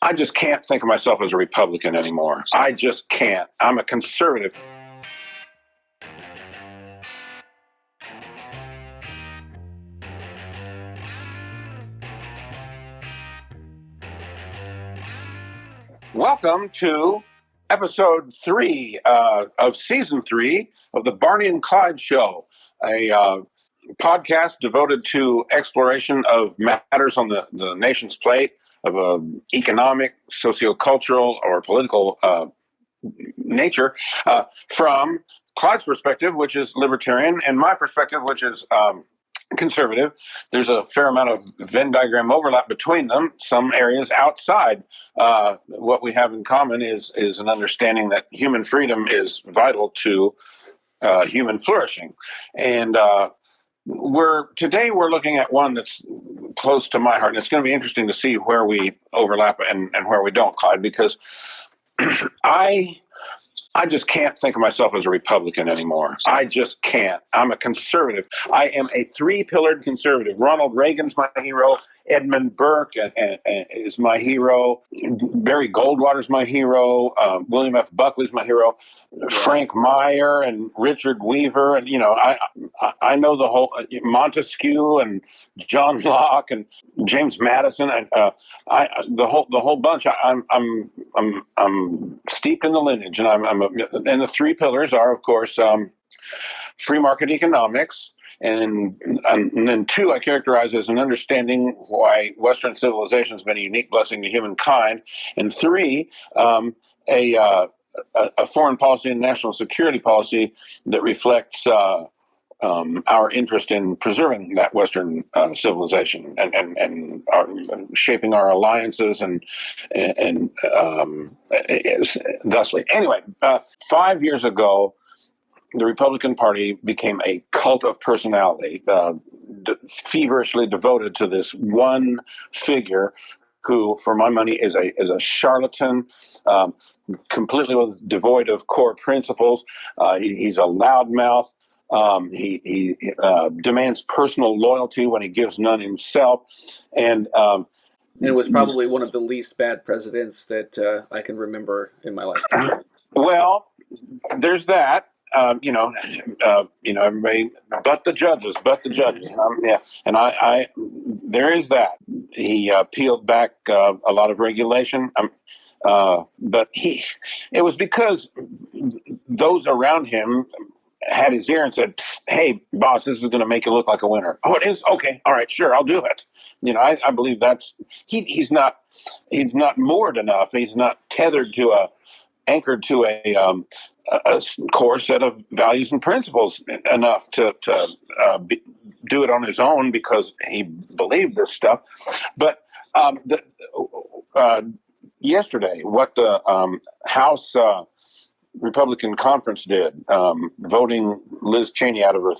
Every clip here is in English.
I just can't think of myself as a Republican anymore. I just can't. I'm a conservative. Welcome to episode 3 of season 3 of the Barney and Clyde Show, a podcast devoted to exploration of matters on the nation's plate of economic, sociocultural, or political nature from Clyde's perspective, which is libertarian, and my perspective, which is conservative. There's a fair amount of Venn diagram overlap between them. Some areas outside. What we have in common is an understanding that human freedom is vital to human flourishing, and today we're looking at one that's close to my heart, and it's going to be interesting to see where we overlap and where we don't, Clyde, because I just can't think of myself as a Republican anymore. I just can't. I'm a conservative. I am a three-pillared conservative. Ronald Reagan's my hero. Edmund Burke is my hero. Barry Goldwater's my hero. William F. Buckley's my hero. Frank Meyer and Richard Weaver, and I know the whole Montesquieu and John Locke and James Madison, and the whole bunch. I'm steeped in the lineage, and and the three pillars are, of course, free market economics, and then two I characterize as an understanding why Western civilization has been a unique blessing to humankind, and three, a foreign policy and national security policy that reflects our interest in preserving that Western civilization and shaping our alliances and thusly. Anyway, 5 years ago, the Republican Party became a cult of personality, feverishly devoted to this one figure who, for my money, is a charlatan, completely devoid of core principles. He's a loudmouth. He demands personal loyalty when he gives none himself, and it was probably one of the least bad presidents that I can remember in my lifetime. Well, there's that. Everybody, but the judges. Yeah, and I, there is that. He peeled back a lot of regulation. But it was because those around him had his ear and said, "Hey, boss, this is going to make you look like a winner." Oh, it is? Okay, all right, sure, I'll do it. I believe that's he's not moored enough. He's not anchored to a core set of values and principles enough to do it on his own because he believed this stuff. But yesterday, what the House Republican conference did, voting Liz Cheney out of her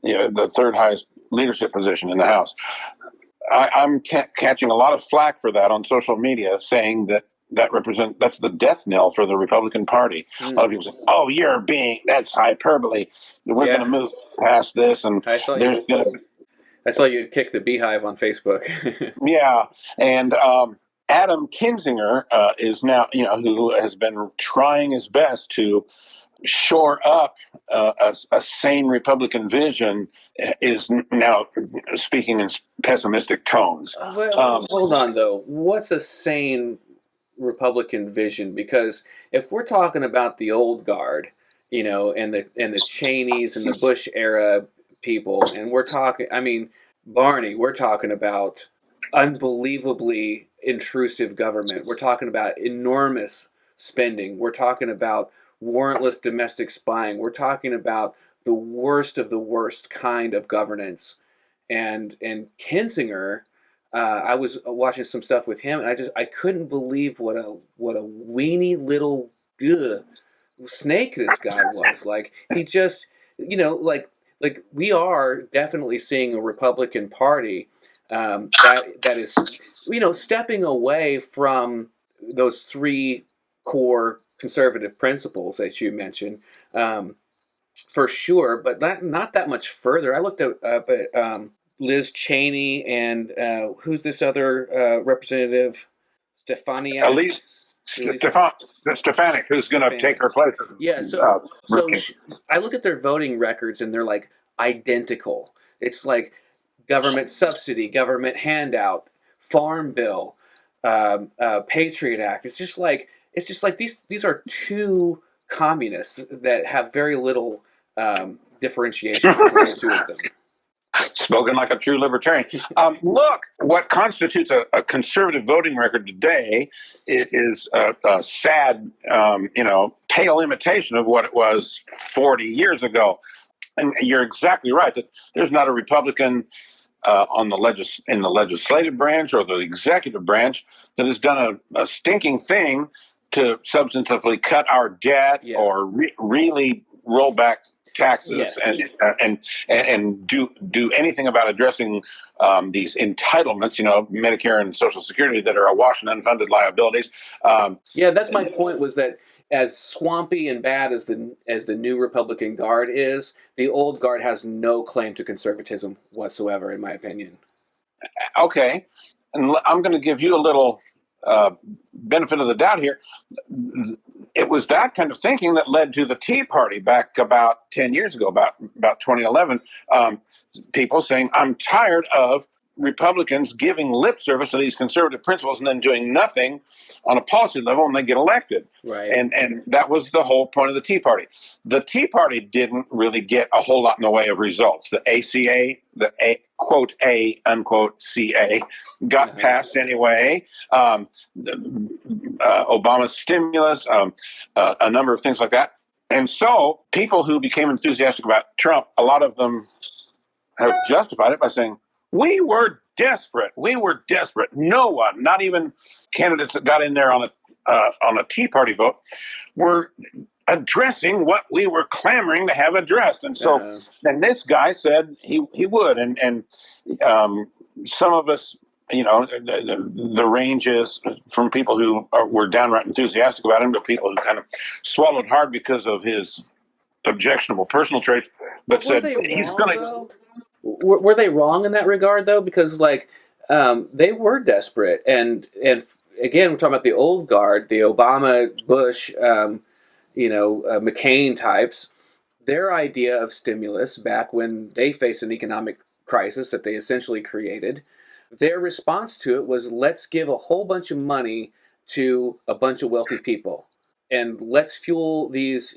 the third highest leadership position in the House. I'm catching a lot of flack for that on social media, saying that's the death knell for the Republican Party. A lot of people say, "Oh, that's hyperbole. We're going to move past this, and I saw you kick the beehive on Facebook." Yeah, and Adam Kinzinger is now, who has been trying his best to shore up a sane Republican vision, is now speaking in pessimistic tones. Hold on, though. What's a sane Republican vision? Because if we're talking about the old guard, and the Cheneys and the Bush era people, and we're talking, Barney, we're talking about unbelievably intrusive government. We're talking about enormous spending. We're talking about warrantless domestic spying. We're talking about the worst of the worst kind of governance. And Kinzinger, I was watching some stuff with him, and I couldn't believe what a weenie little snake this guy was. Like, he just, like we are definitely seeing a Republican Party that is, stepping away from those three core conservative principles that you mentioned, for sure, but not that much further. I looked up at Liz Cheney and who's this other representative? Stefaniak. Elise Stefanik, who's going to take her place. Yeah, I looked at their voting records and they're like identical. It's like government subsidy, government handout, farm bill, Patriot Act. It's just like these are two communists that have very little differentiation between the two of them. Spoken like a true libertarian. Look, what constitutes a conservative voting record today is a sad, pale imitation of what it was 40 years ago. And you're exactly right that there's not a Republican in the legislative branch or the executive branch that has done a stinking thing to substantively cut our debt or really roll back taxes and do anything about addressing these entitlements, Medicare and Social Security that are awash in unfunded liabilities. That's my point. Was that as swampy and bad as the new Republican Guard is, the old Guard has no claim to conservatism whatsoever, in my opinion. Okay, and I'm going to give you a little benefit of the doubt here. It was that kind of thinking that led to the Tea Party back about 10 years ago, about 2011. People saying, I'm tired of Republicans giving lip service to these conservative principles and then doing nothing on a policy level when they get elected. Right. And that was the whole point of the Tea Party. The Tea Party didn't really get a whole lot in the way of results. The ACA, quote A, unquote CA, got passed anyway. Obama's stimulus, a number of things like that. And so people who became enthusiastic about Trump, a lot of them have justified it by saying, we were desperate. No one, not even candidates that got in there on a Tea Party vote, were addressing what we were clamoring to have addressed. And so, and this guy said he would. And some of us, the range is from people who were downright enthusiastic about him to people who kind of swallowed hard because of his objectionable personal traits, but said he's going to. Were they wrong in that regard, though? Because they were desperate, and again, we're talking about the old guard, the Obama, Bush, McCain types. Their idea of stimulus back when they faced an economic crisis that they essentially created, their response to it was, let's give a whole bunch of money to a bunch of wealthy people, and let's fuel these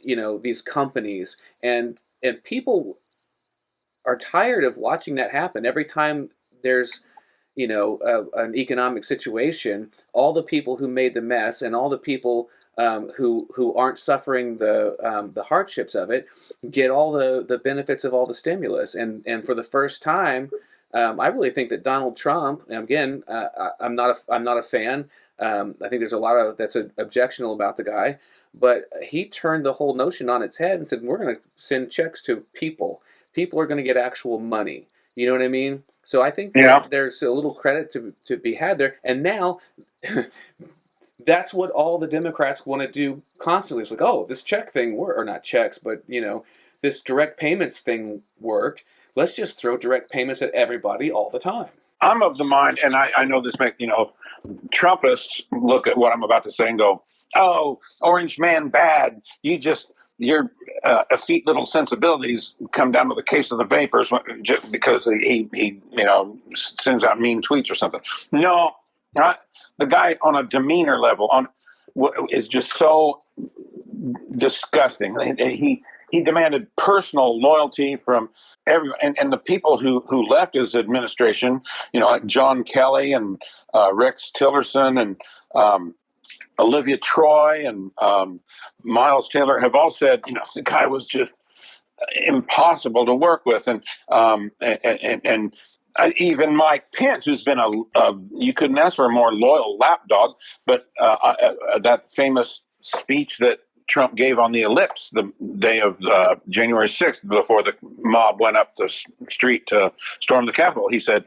companies, and people are tired of watching that happen. Every time there's, an economic situation, all the people who made the mess and all the people who aren't suffering the hardships of it get all the benefits of all the stimulus. And for the first time, I really think that Donald Trump, and again, I'm not a fan. I think there's a lot that's objectionable about the guy, but he turned the whole notion on its head and said, we're going to send checks to people. People are going to get actual money. You know what I mean? So I think that there's a little credit to be had there. And now that's what all the Democrats want to do constantly. It's like, oh, this check thing worked, or not checks, but this direct payments thing worked. Let's just throw direct payments at everybody all the time. I'm of the mind, and I know this makes Trumpists look at what I'm about to say and go, oh, orange man bad. Your effete little sensibilities come down to the case of the vapors just because he sends out mean tweets or something. No, the guy on a demeanor level is just so disgusting. He demanded personal loyalty from everyone, and the people who left his administration, like John Kelly and Rex Tillerson and Olivia Troy and Miles Taylor have all said, the guy was just impossible to work with, and even Mike Pence, who's been you couldn't ask for a more loyal lapdog, but that famous speech that Trump gave on the Ellipse the day of January 6th, before the mob went up the street to storm the Capitol, he said,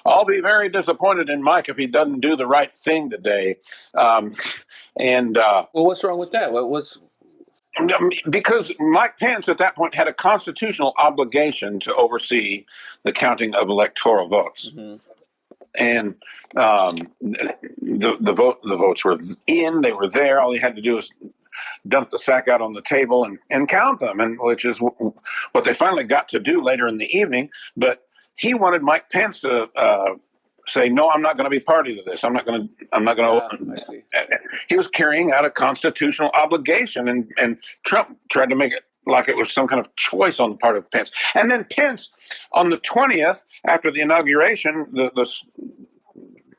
I'll be very disappointed in Mike if he doesn't do the right thing today. Well, what's wrong with that? What was? Because Mike Pence at that point had a constitutional obligation to oversee the counting of electoral votes. Mm-hmm. and the votes were in. They were there. All he had to do was dump the sack out on the table and count them, and which is what they finally got to do later in the evening. But he wanted Mike Pence to say, no, I'm not going to be party to this. I'm not going to. I see. He was carrying out a constitutional obligation, and Trump tried to make it like it was some kind of choice on the part of Pence. And then Pence, on the 20th, after the inauguration, the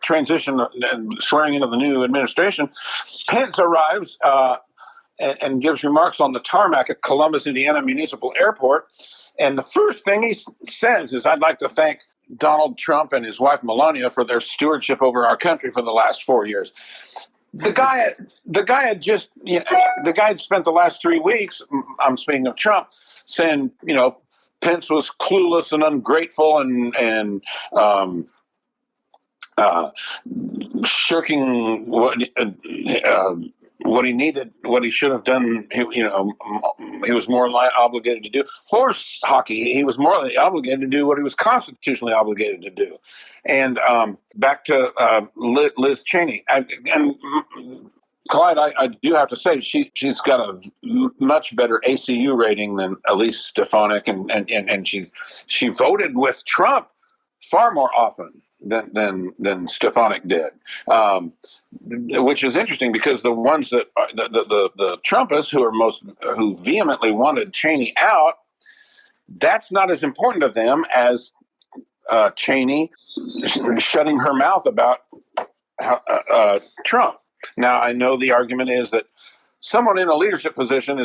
transition and swearing into the new administration, Pence arrives and gives remarks on the tarmac at Columbus, Indiana Municipal Airport. And the first thing he says is, I'd like to thank Donald Trump and his wife Melania for their stewardship over our country for the last 4 years. The guy had spent the last 3 weeks, I'm speaking of Trump, saying, Pence was clueless and ungrateful and shirking what he needed, what he should have done. He was more obligated to do. Horse hockey, he was morally obligated to do what he was constitutionally obligated to do. And back to Liz Cheney. And Clyde, I do have to say, she's got a much better ACU rating than Elise Stefanik, and she voted with Trump far more often than Stefanik did. Which is interesting because the ones that the Trumpists who vehemently wanted Cheney out, that's not as important to them as Cheney shutting her mouth about Trump. Now, I know the argument is that someone in a leadership position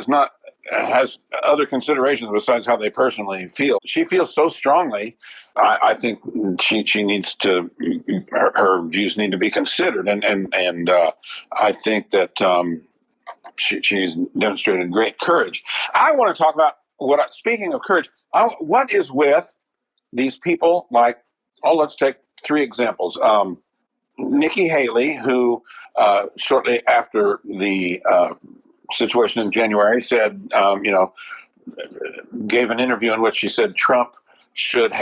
has other considerations besides how they personally feel. She feels so strongly. I think she needs to. Her views need to be considered, and I think that she's demonstrated great courage. I want to talk about speaking of courage, what is with these people like? Let's take 3 examples. Nikki Haley, who shortly after the situation in January said, gave an interview in which she said Trump should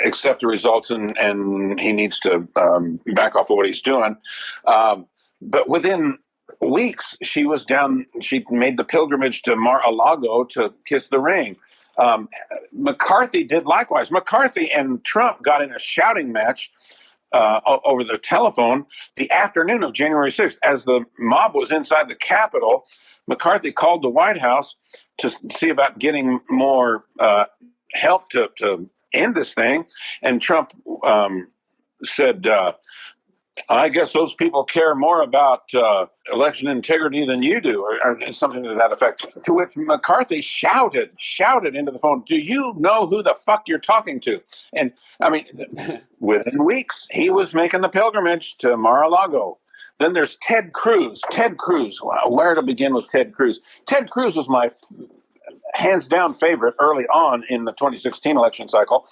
accept the results and he needs to back off of what he's doing. But within weeks, she made the pilgrimage to Mar-a-Lago to kiss the ring. McCarthy did likewise. McCarthy and Trump got in a shouting match over the telephone the afternoon of January 6th. As the mob was inside the Capitol, McCarthy called the White House to see about getting more help to end this thing. And Trump said, I guess those people care more about election integrity than you do, or something to that effect. To which McCarthy shouted into the phone, do you know who the fuck you're talking to? And I mean, within weeks, he was making the pilgrimage to Mar-a-Lago. Then there's Ted Cruz. Ted Cruz, where to begin with Ted Cruz? Ted Cruz was my hands down favorite early on in the 2016 election cycle,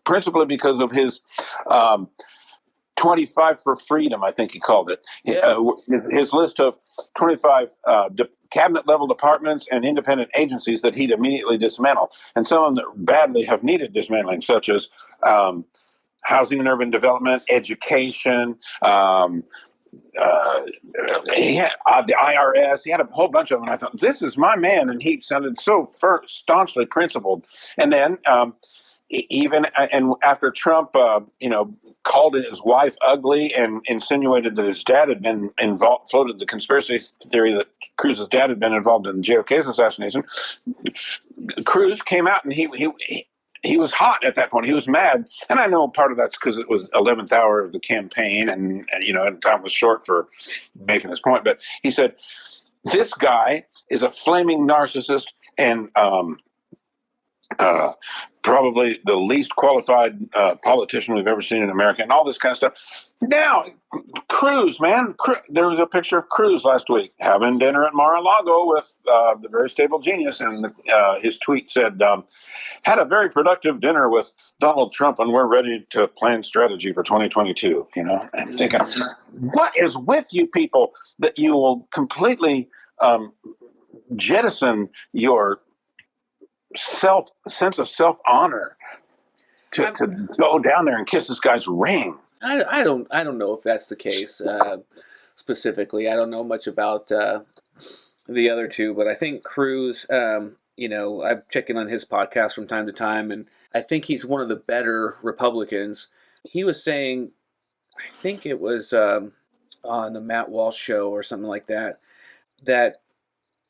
principally because of his 25 for Freedom, I think he called it. Yeah. His list of 25 cabinet-level departments and independent agencies that he'd immediately dismantle, and some of them that badly have needed dismantling, such as housing and urban development, education, he had the IRS. He had a whole bunch of them. And I thought, this is my man, and he sounded so staunchly principled. And then even after Trump, called his wife ugly and insinuated that his dad had been involved, floated the conspiracy theory that Cruz's dad had been involved in JFK's assassination. Cruz came out and he was hot at that point. He was mad. And I know part of that's because it was 11th hour of the campaign and time was short for making his point. But he said, this guy is a flaming narcissist and probably the least qualified politician we've ever seen in America, and all this kind of stuff. Now, Cruz, man, there was a picture of Cruz last week having dinner at Mar-a-Lago with the very stable genius, and his tweet said, had a very productive dinner with Donald Trump, and we're ready to plan strategy for 2022. I'm thinking, what is with you people that you will completely jettison your sense of self-honor? to go down there and kiss this guy's ring. I don't know if that's the case specifically. I don't know much about the other two, but I think Cruz. I'm checking on his podcast from time to time, and I think he's one of the better Republicans. He was saying, I think it was on the Matt Walsh show or something like that, that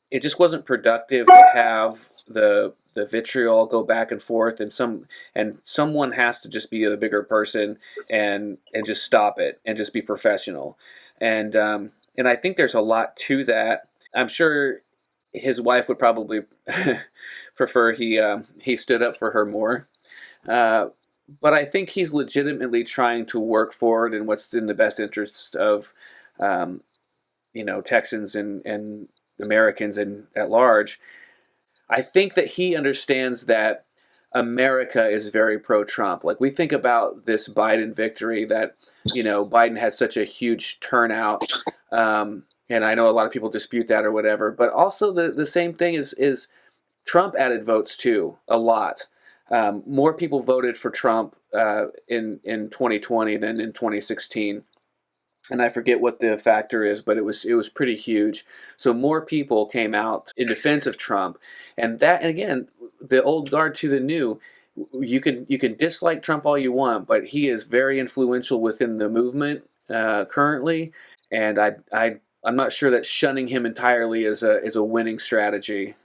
it just wasn't productive to have the vitriol go back and forth, and someone has to just be the bigger person and just stop it and just be professional, and I think there's a lot to that. I'm sure his wife would probably prefer he stood up for her more, but I think he's legitimately trying to work forward in what's in the best interest of Texans and Americans and at large. I think that he understands that America is very pro-Trump. Like, we think about this Biden victory, that Biden had such a huge turnout, and I know a lot of people dispute that or whatever. But also the same thing is Trump added votes too, a lot. More people voted for Trump in 2020 than in 2016. And I forget what the factor is, but it was pretty huge. So more people came out in defense of Trump, and again, the old guard to the new. You can dislike Trump all you want, but he is very influential within the movement currently, and I'm not sure that shunning him entirely is a winning strategy.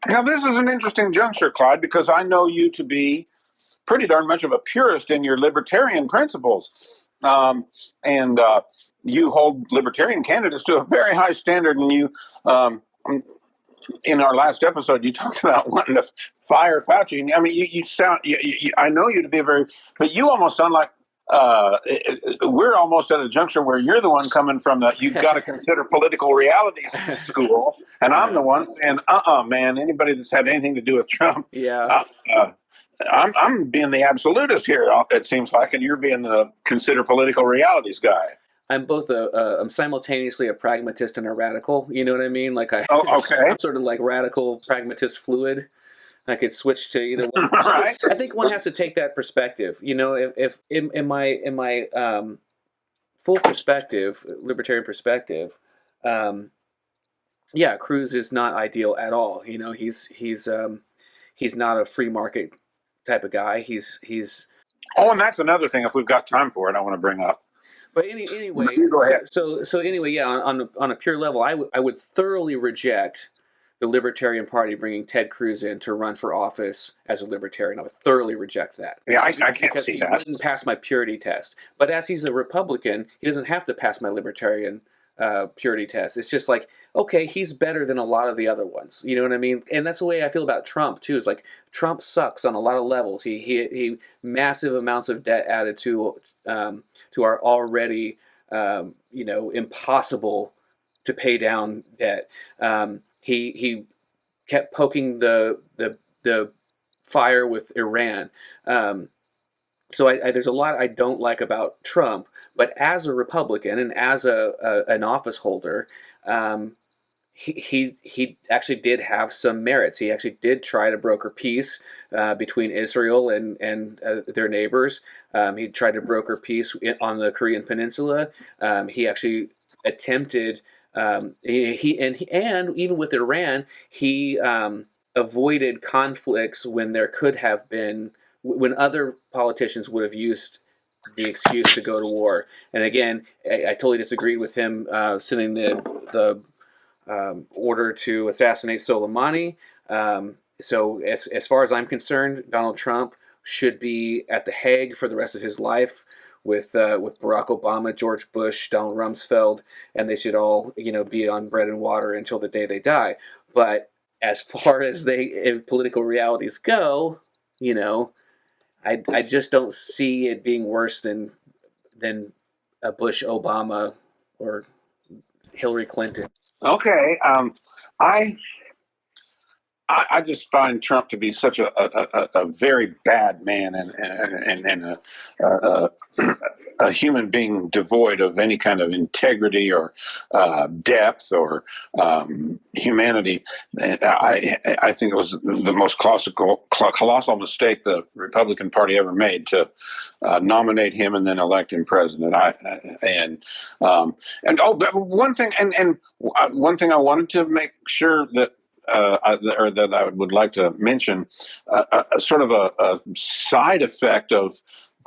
Now, this is an interesting juncture, Clyde, because I know you to be pretty darn much of a purist in your libertarian principles. And you hold libertarian candidates to a very high standard. And you, in our last episode, you talked about wanting to fire Fauci. I mean, you sound, I know you to be but you almost sound like we're almost at a juncture where you're the one coming from you've got to consider political realities school. And I'm the one saying, man, anybody that's had anything to do with Trump. Yeah. I'm being the absolutist here, it seems like, and you're being the consider political realities guy. I'm both I'm simultaneously a pragmatist and a radical. You know what I mean? Like okay. I'm sort of like radical pragmatist fluid. I could switch to either one. Right. I think one has to take that perspective. If in my full perspective, libertarian perspective, Cruz is not ideal at all. He's not a free market type of guy. He's and that's another thing, if we've got time for it, I want to bring up. But anyway, go ahead. So anyway, yeah, on a pure level, I would thoroughly reject the Libertarian Party bringing Ted Cruz in to run for office as a libertarian. I would thoroughly reject that. Yeah, I can't see that. Because he wouldn't pass my purity test. But as he's a Republican, he doesn't have to pass my libertarian purity test. It's just like, okay, he's better than a lot of the other ones. You know what I mean? And that's the way I feel about Trump too. Is like, Trump sucks on a lot of levels. He massive amounts of debt added to our already impossible to pay down debt. He kept poking the fire with Iran. So there's a lot I don't like about Trump, but as a Republican and as an office holder, he actually did have some merits. He actually did try to broker peace between Israel and their neighbors. He tried to broker peace on the Korean Peninsula. He actually attempted. And even with Iran, he avoided conflicts when there could have been, when other politicians would have used the excuse to go to war. And again, I totally disagreed with him sending the order to assassinate Soleimani. So as far as I'm concerned, Donald Trump should be at The Hague for the rest of his life with Barack Obama, George Bush, Donald Rumsfeld, and they should all be on bread and water until the day they die. But as far as political realities go, I just don't see it being worse than a Bush, Obama, or Hillary Clinton. Okay, I just find Trump to be such a very bad man and a, a human being devoid of any kind of integrity or depth or humanity. And I think it was the most colossal mistake the Republican Party ever made to nominate him and then elect him president. But one thing one thing I wanted to make sure that that I would like to mention, a sort of a side effect of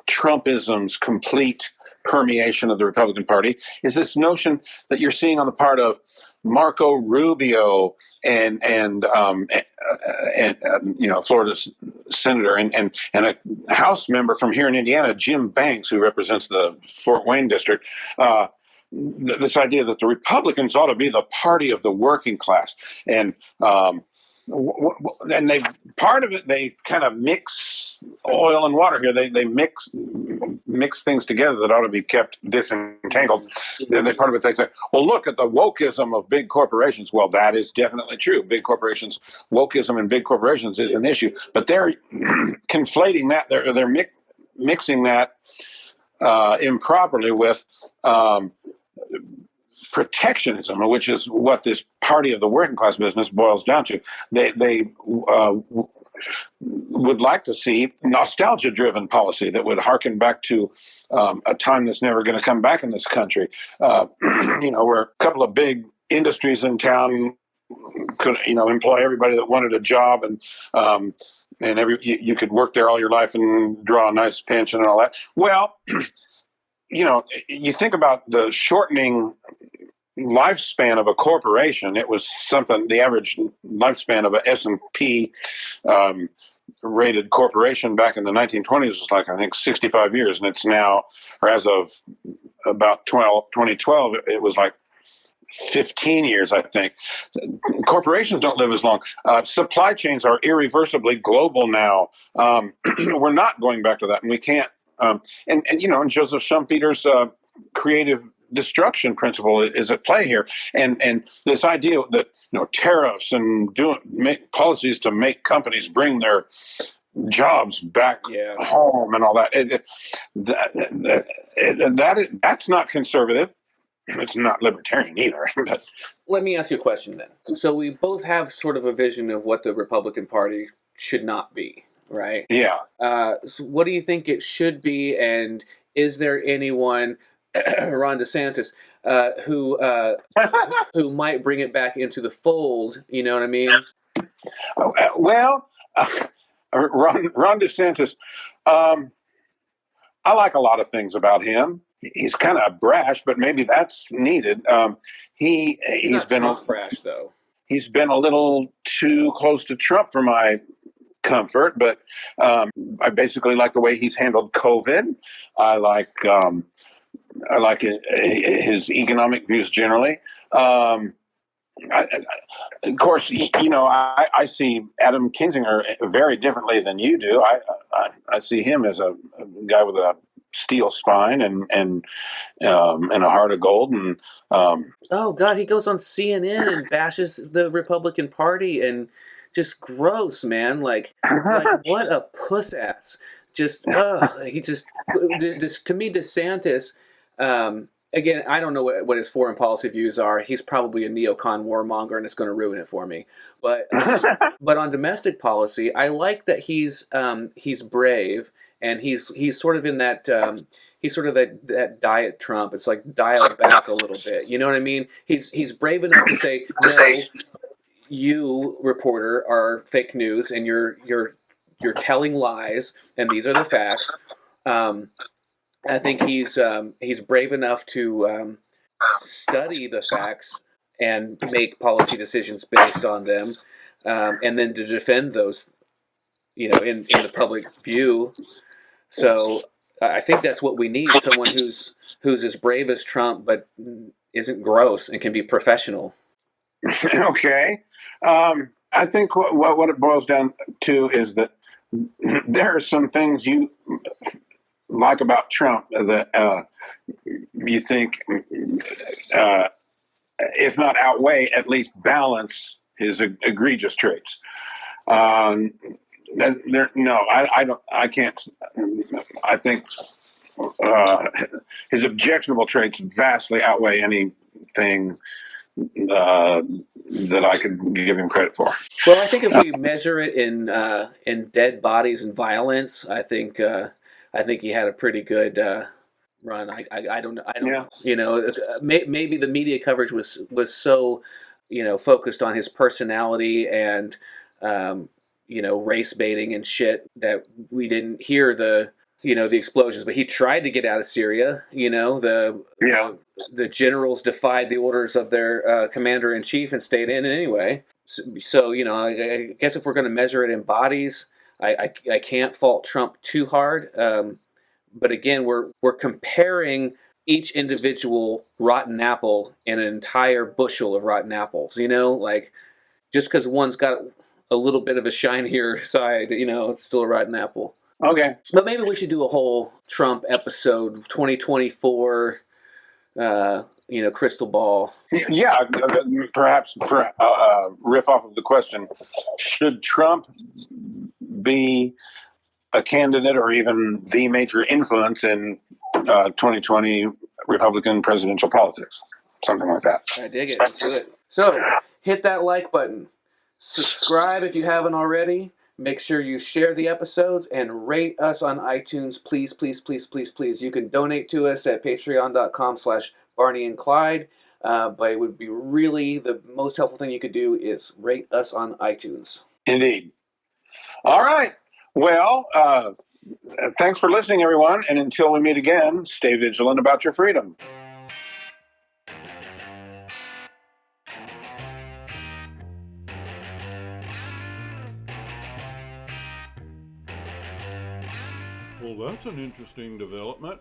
Trumpism's complete permeation of the Republican Party is this notion that you're seeing on the part of Marco Rubio and Florida's senator and a House member from here in Indiana, Jim Banks, who represents the Fort Wayne district. This idea that the Republicans ought to be the party of the working class, and they part of it, they kind of mix oil and water here. They mix things together that ought to be kept disentangled. Then they part of it, they say, well, look at the wokeism of big corporations. Well, that is definitely true. Big corporations, wokeism in big corporations is an issue, but they're conflating that. They're mixing that improperly with protectionism, which is what this party of the working class business boils down to. They would like to see nostalgia-driven policy that would harken back to a time that's never going to come back in this country. Where a couple of big industries in town could, employ everybody that wanted a job, and you could work there all your life and draw a nice pension and all that. Well, you think about the shortening lifespan of a corporation. It was something, the average lifespan of a S&P rated corporation back in the 1920s was like, I think, 65 years. And it's now, or as of about 2012, it was like 15 years, I think. Corporations don't live as long. Supply chains are irreversibly global now. We're not going back to that, and we can't. And Joseph Schumpeter's creative destruction principle is at play here, and this idea that tariffs and policies to make companies bring their jobs back home and all that, that's not conservative. It's not libertarian either. But let me ask you a question then. So we both have sort of a vision of what the Republican Party should not be, right? Yeah. So what do you think it should be, and is there anyone, Ron DeSantis, who might bring it back into the fold? You know what I mean? Well, Ron DeSantis, I like a lot of things about him. He's kind of brash, but maybe that's needed. He's been brash though. He's been a little too close to Trump for my comfort, but I basically like the way he's handled COVID. I like his economic views generally. Of course, I see Adam Kinzinger very differently than you do. I see him as a guy with a steel spine and a heart of gold. And oh God, he goes on CNN and bashes the Republican Party, and just gross, man. Like what a puss ass. Just he just to me, DeSantis. Again, I don't know what his foreign policy views are. He's probably a neocon warmonger, and it's going to ruin it for me. But on domestic policy, I like that he's brave, and he's sort of in that he's sort of that diet Trump. It's like dialed back a little bit. You know what I mean? He's brave enough to say, no, you reporter are fake news, and you're telling lies, and these are the facts. I think he's brave enough to study the facts and make policy decisions based on them, and then to defend those, in the public view. So I think that's what we need: someone who's as brave as Trump, but isn't gross and can be professional. Okay, I think what it boils down to is that there are some things you like about Trump that you think, if not outweigh, at least balance his egregious traits. No, I don't. I can't. I think his objectionable traits vastly outweigh anything that I could give him credit for. Well, I think if we measure it in dead bodies and violence, I think he had a pretty good run. I don't Yeah. know. Maybe the media coverage was so focused on his personality and race baiting and shit that we didn't hear the explosions. But he tried to get out of Syria. Yeah. The generals defied the orders of their commander in chief and stayed in anyway. So I guess if we're going to measure it in bodies, I can't fault Trump too hard. But again, we're comparing each individual rotten apple and an entire bushel of rotten apples. Like just because one's got a little bit of a shinier side, it's still a rotten apple. Okay. But maybe we should do a whole Trump episode, 2024. Crystal ball. Yeah, perhaps riff off of the question: should Trump be a candidate or even the major influence in 2020 Republican presidential politics? Something like that. I dig it. Let's do it. So, hit that like button. Subscribe if you haven't already. Make sure you share the episodes and rate us on iTunes. Please, please, please, please, please. You can donate to us at patreon.com/Barney and Clyde. But it would be really the most helpful thing you could do is rate us on iTunes. Indeed. All right. Well, thanks for listening, everyone. And until we meet again, stay vigilant about your freedom. Well, that's an interesting development.